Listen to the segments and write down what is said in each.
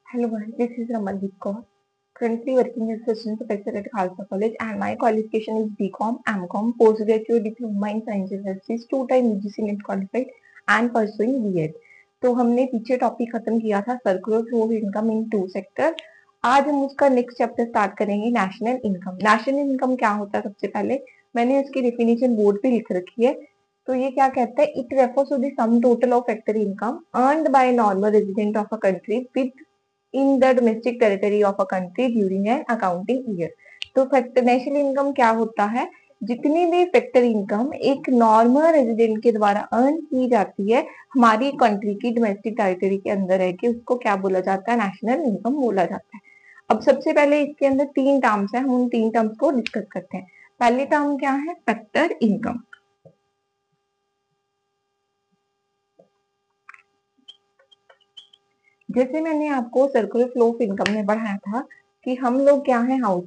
Hello guys, this is Ramandeep Kaur, currently working as assistant professor at Khalsa College and my qualification is BCom, MCom, postgraduate diploma in science and services, 2 time UGC NET qualified and pursuing B.Ed. तो हमने पीछे topic खत्म किया था circular flow of income in 2 sector. आज हम उसका next chapter start करेंगे नेशनल इनकम। नेशनल इनकम क्या होता है? सबसे पहले मैंने उसकी डेफिनेशन बोर्ड पे लिख रखी है। तो ये क्या कहता है? It refers to the sum total of factor income earned by normal resident of a country within the domestic territory of a country during an accounting year. तो फैक्टर नेशनल इनकम क्या होता है? जितनी भी factor income एक normal resident के द्वारा earn की जाती है हमारी कंट्री की डोमेस्टिक टेरिटरी के अंदर है कि उसको क्या बोला जाता है? नेशनल इनकम बोला जाता है। अब सबसे पहले इसके अंदर 3 टर्म्स है, हम उन 3 टर्म्स को डिस्कस करते हैं। पहली टर्म क्या है? Factor income. जैसे मैंने आपको सर्कुलर फ्लो ऑफ इनकम में पढ़ाया था कि हम लोग क्या है? हाउस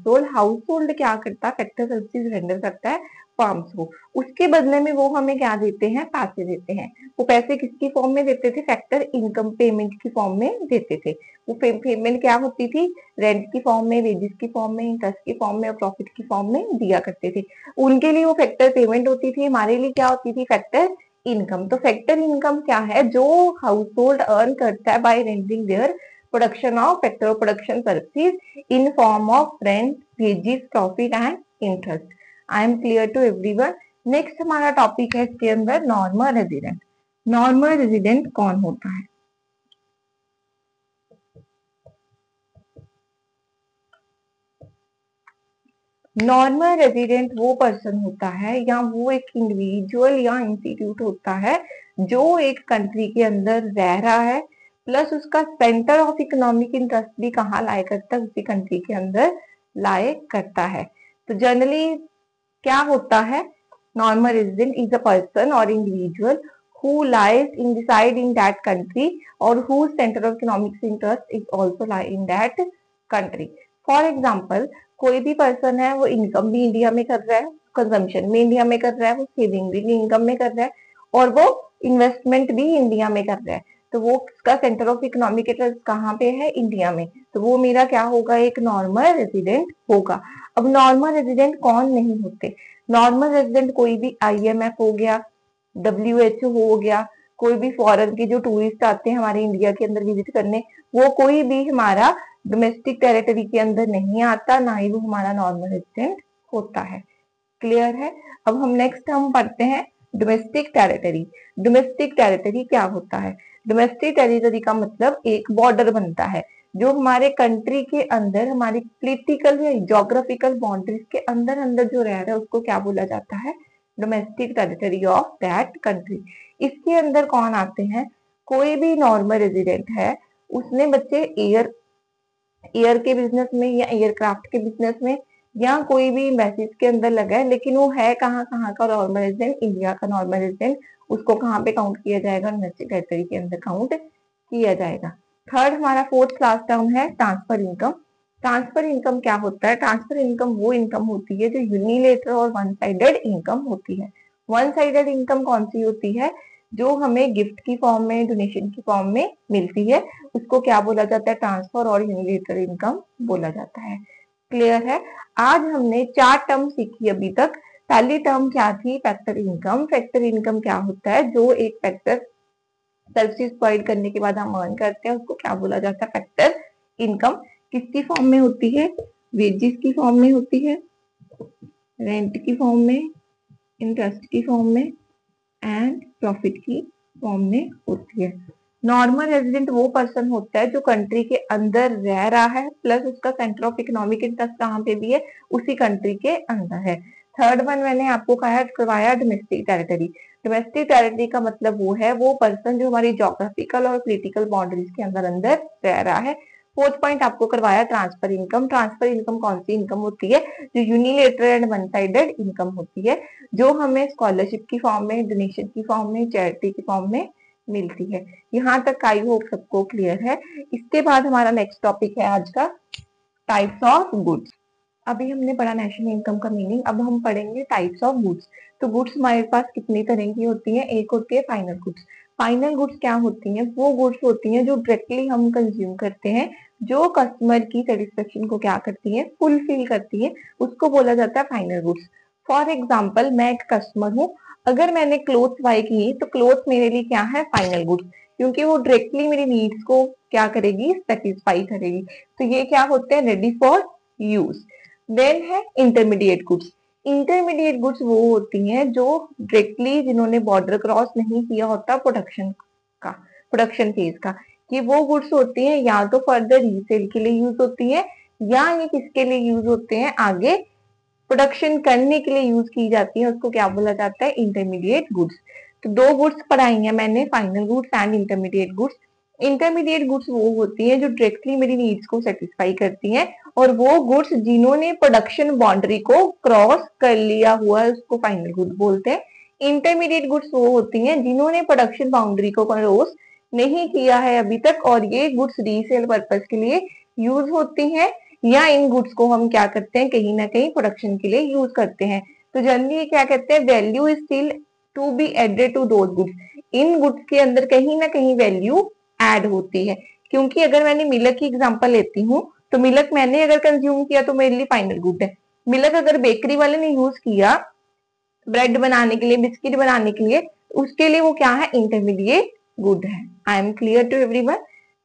होल्ड क्या करता है? फैक्टर सर्विसेज रेंडर करता है फर्म्स को। उसके बदले में वो हमें क्या देते हैं? पैसे देते हैं। वो पैसे किसकी फॉर्म में देते थे? फैक्टर इनकम पेमेंट की फॉर्म में देते थे। वो पेमेंट क्या होती थी? रेंट की फॉर्म में, वेजेस की फॉर्म में, इंटरेस्ट की फॉर्म में और प्रॉफिट की फॉर्म में दिया करते थे। उनके लिए वो फैक्टर पेमेंट होती थी, हमारे लिए क्या होती थी? Factor income. तो फैक्टर इनकम क्या है? जो हाउस होल्ड अर्न करता है by renting their production of factor production services in form of rent, wages, profit and interest. I am clear to everyone. Next हमारा टॉपिक है इसके अंदर नॉर्मल रेजिडेंट। नॉर्मल रेजिडेंट कौन होता है? नॉर्मल रेजिडेंट वो पर्सन होता है या वो एक इंडिविजुअल या इंस्टीट्यूट होता है जो एक कंट्री के अंदर रह रहा है, प्लस उसका सेंटर ऑफ इकोनॉमिक इंटरेस्ट भी कहाँ लाए करता है? उसी कंट्री के अंदर लाए करता है। तो जनरली क्या होता है? Normal resident is a person और individual who lies inside in that country or whose center of economic interest is also lie in that country. For example, कोई भी पर्सन है वो इनकम भी इंडिया में कर रहा है, कंजम्पशन भी इंडिया में कर रहा है, वो सेविंग भी इनकम में कर रहा है और वो इन्वेस्टमेंट भी इंडिया में कर रहा है। तो वो उसका सेंटर ऑफ इकोनॉमिक इंटरेस्ट कहाँ पे है? इंडिया में। तो वो मेरा क्या होगा? एक नॉर्मल रेजिडेंट होगा। अब नॉर्मल रेजिडेंट कौन नहीं होते? नॉर्मल रेजिडेंट कोई भी IMF हो गया, WHO हो गया, कोई भी फॉरेन के जो टूरिस्ट आते हैं हमारे इंडिया के अंदर विजिट करने, वो कोई भी हमारा डोमेस्टिक टेरिटरी के अंदर नहीं आता, ना ही वो हमारा नॉर्मल रेजिडेंट होता है। क्लियर है? अब हम नेक्स्ट हम पढ़ते हैं डोमेस्टिक टेरिटरी। डोमेस्टिक टेरिटरी क्या होता है? डोमेस्टिक टेरिटरी का मतलब एक बॉर्डर बनता है जो हमारे कंट्री के अंदर हमारी पॉलिटिकल या ज्योग्राफिकल बाउंड्रीज के अंदर अंदर जो रह रहा है उसको क्या बोला जाता है? Domestic territory of that country. इसके अंदर कौन आते हैं? कोई भी नॉर्मल रेजिडेंट है, उसने बच्चे एयर के बिजनेस में या एयरक्राफ्ट के बिजनेस में या कोई भी मैसेज के अंदर लगा है, लेकिन वो है कहाँ कहाँ का? नॉर्मल रेजिडेंट, इंडिया का नॉर्मल रेजिडेंट। उसको कहाँ पे काउंट किया जाएगा? डोमेस्टिक टेरिटरी के अंदर काउंट किया जाएगा। थर्ड हमारा फोर्थ क्लास टर्म है ट्रांसफर इनकम। ट्रांसफर इनकम क्या होता है? ट्रांसफर इनकम वो इनकम होती है जो यूनिलेटरल और वन साइडेड इनकम होती है। वन साइडेड इनकम कौन सी होती है? जो हमें गिफ्ट की फॉर्म में, डोनेशन की फॉर्म में मिलती है, उसको क्या बोला जाता है? ट्रांसफर और यूनिलेटरल इनकम बोला जाता है। क्लियर है? आज हमने 4 टर्म सीखी अभी तक। पहली टर्म क्या थी? Factor income. फैक्टर इनकम क्या होता है? जो एक फैक्टर सर्विसेज प्रोवाइड करने के बाद हम अर्न करते हैं उसको क्या बोला जाता है? Factor income. किसकी फॉर्म में होती है? वेजेस की फॉर्म में होती है, रेंट की फॉर्म में, इंटरेस्ट की फॉर्म में एंड प्रॉफिट की फॉर्म में होती है। नॉर्मल रेजिडेंट वो पर्सन होता है जो कंट्री के अंदर रह रहा है, प्लस उसका सेंटर ऑफ इकोनॉमिक इंटरेस्ट कहाँ पे भी है? उसी कंट्री के अंदर है। थर्ड वन मैंने आपको करवाया डोमेस्टिक टेरिटरी। डोमेस्टिक टेरिटरी का मतलब वो है वो पर्सन जो हमारी ज्योग्राफिकल और पॉलिटिकल बाउंड्रीज के अंदर अंदर रह रहा है। फोर्थ पॉइंट आपको करवाया ट्रांसफर इनकम। ट्रांसफर इनकम कौन सी इनकम होती है? जो unilateral and one sided income होती है, जो हमें स्कॉलरशिप की फॉर्म में, डोनेशन की फॉर्म में, चैरिटी की फॉर्म में मिलती है। यहाँ तक आई होप सबको क्लियर है। इसके बाद हमारा नेक्स्ट टॉपिक है आज का टाइप्स ऑफ गुड्स। अभी हमने पढ़ा नेशनल इनकम का मीनिंग, अब हम पढ़ेंगे टाइप्स ऑफ गुड्स। तो गुड्स हमारे पास कितनी तरह की होती है? एक होती है फाइनल गुड्स। फाइनल गुड्स क्या होती हैं? वो गुड्स होती हैं जो डायरेक्टली हम कंज्यूम करते हैं, जो कस्टमर की सेटिस्फेक्शन को क्या करती है, फुलफिल करती है, उसको बोला जाता है फाइनल गुड्स। फॉर एग्जाम्पल, मैं एक कस्टमर हूँ, अगर मैंने क्लोथ बाय की तो क्लोथ मेरे लिए क्या है, फाइनल गुड्स, क्योंकि वो डायरेक्टली मेरी नीड्स को क्या करेगी, सेटिस्फाई करेगी। तो ये क्या होते हैं, रेडी फॉर यूज। देन है इंटरमीडिएट गुड्स। इंटरमीडिएट गुड्स वो होती हैं जो डायरेक्टली, जिन्होंने बॉर्डर क्रॉस नहीं किया होता का, प्रोडक्शन फेज का, कि वो गुड्स होती हैं या तो फर्दर रीसेल के लिए यूज होती है, या ये किसके लिए यूज होते हैं, आगे प्रोडक्शन करने के लिए यूज की जाती है, उसको क्या बोला जाता है, इंटरमीडिएट गुड्स। तो दो गुड्स पढ़ाई हैं मैंने, final goods and intermediate goods. Intermediate goods वो होती हैं जो डायरेक्टली मेरी नीड्स को सेटिस्फाई करती हैं, और वो गुड्स जिन्होंने प्रोडक्शन बाउंड्री को क्रॉस कर लिया हुआ है, उसको फाइनल गुड बोलते हैं। इंटरमीडिएट गुड्स वो होती हैं जिन्होंने प्रोडक्शन बाउंड्री को क्रॉस नहीं किया है अभी तक, और ये गुड्स रीसेल पर्पज के लिए यूज होती हैं, या इन गुड्स को हम क्या करते हैं, कहीं ना कहीं प्रोडक्शन के लिए यूज करते हैं। तो जनरली क्या कहते हैं, value is still to be added to those goods. इन गुड्स के अंदर कहीं ना कहीं वैल्यू ऐड होती है, क्योंकि अगर मैंने मिल्क की एग्जांपल लेती हूँ, तो मिल्क मैंने अगर कंज्यूम किया तो मेरे लिए फाइनल गुड है। मिल्क अगर बेकरी वाले ने यूज किया ब्रेड बनाने के लिए, बिस्किट बनाने के लिए, उसके लिए वो क्या है, इंटरमीडिएट गुड है। I am clear to everyone.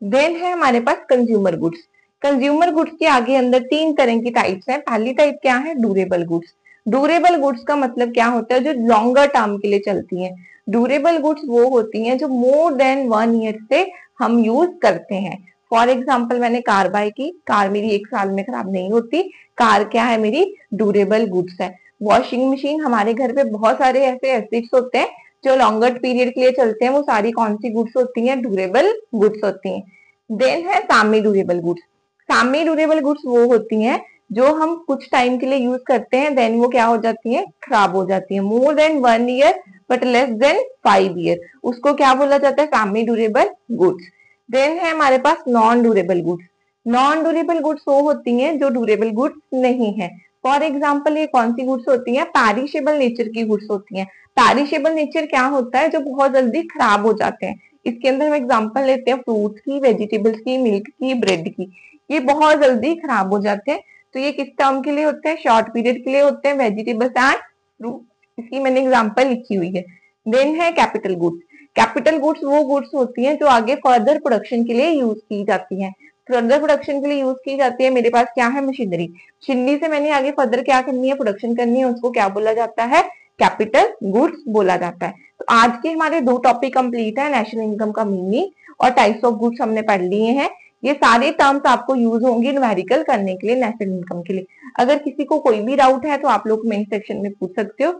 Then है हमारे पास कंज्यूमर गुड्स। कंज्यूमर गुड्स के आगे अंदर तीन तरह की टाइप्स हैं। पहली टाइप क्या है, ड्यूरेबल गुड्स। ड्यूरेबल गुड्स का मतलब क्या होता है, जो लॉन्गर टर्म के लिए चलती हैं। ड्यूरेबल गुड्स वो होती हैं जो मोर देन 1 ईयर से हम यूज करते हैं। फॉर एग्जाम्पल, मैंने कार बाय की, कार मेरी 1 साल में खराब नहीं होती, कार क्या है, मेरी ड्यूरेबल गुड्स है। वॉशिंग मशीन, हमारे घर पे बहुत सारे ऐसे एसेट्स होते हैं जो लॉन्गर पीरियड के लिए चलते हैं, वो सारी कौन सी गुड्स होती हैं, ड्यूरेबल गुड्स होती हैं। देन है सामी ड्यूरेबल गुड्स। सामी ड्यूरेबल गुड्स वो होती हैं जो हम कुछ टाइम के लिए यूज करते हैं, देन वो क्या हो जाती है, खराब हो जाती है। More than 1 year but less than 5 year, उसको क्या बोला जाता है, सामी ड्यूरेबल गुड्स। देन है हमारे पास non durable goods. Non durable goods वो होती हैं जो ड्यूरेबल गुड्स नहीं है। फॉर एग्जाम्पल, ये कौन सी गुड्स होती हैं, पैरिशेबल नेचर की गुड्स होती हैं। पैरिशेबल नेचर क्या होता है, जो बहुत जल्दी खराब हो जाते हैं। इसके अंदर हम एग्जांपल लेते हैं फ्रूट्स की, वेजिटेबल्स की, मिल्क की, ब्रेड की। ये बहुत जल्दी खराब हो जाते हैं, तो ये किस टर्म के लिए होते हैं, शॉर्ट पीरियड के लिए होते हैं, वेजिटेबल्स एंड फ्रूट। इसकी मैंने एग्जांपल लिखी हुई है। देन है कैपिटल गुड्स। कैपिटल गुड्स वो गुड्स होती हैं जो आगे फर्दर प्रोडक्शन के लिए यूज की जाती हैं। फर्दर प्रोडक्शन के लिए यूज की जाती है, मेरे पास क्या है, मशीनरी। मशीनरी से मैंने आगे फर्दर क्या करनी है, प्रोडक्शन करनी है, उसको क्या बोला जाता है, कैपिटल गुड्स बोला जाता है। तो आज के हमारे 2 टॉपिक कंप्लीट है, नेशनल इनकम का मीनिंग और टाइप्स ऑफ गुड्स हमने पढ़ लिए हैं। ये सारे टर्म्स आपको यूज होंगे न्यूमेरिकल करने के लिए, नेशनल इनकम के लिए। अगर किसी को कोई भी डाउट है तो आप लोग कमेंट सेक्शन में पूछ सकते हो।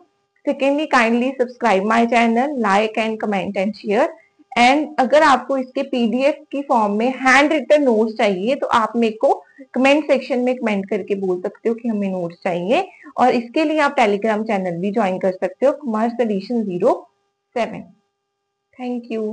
Secondly, kindly subscribe my channel, like and comment and share. And अगर आपको इसके पीडीएफ की फॉर्म में हैंड रिटन नोट्स चाहिए तो आप मेरे को कमेंट सेक्शन में कमेंट करके बोल सकते हो कि हमें नोट्स चाहिए, और इसके लिए आप टेलीग्राम चैनल भी ज्वाइन कर सकते हो, कॉमर्स एडिशन 07। Thank you.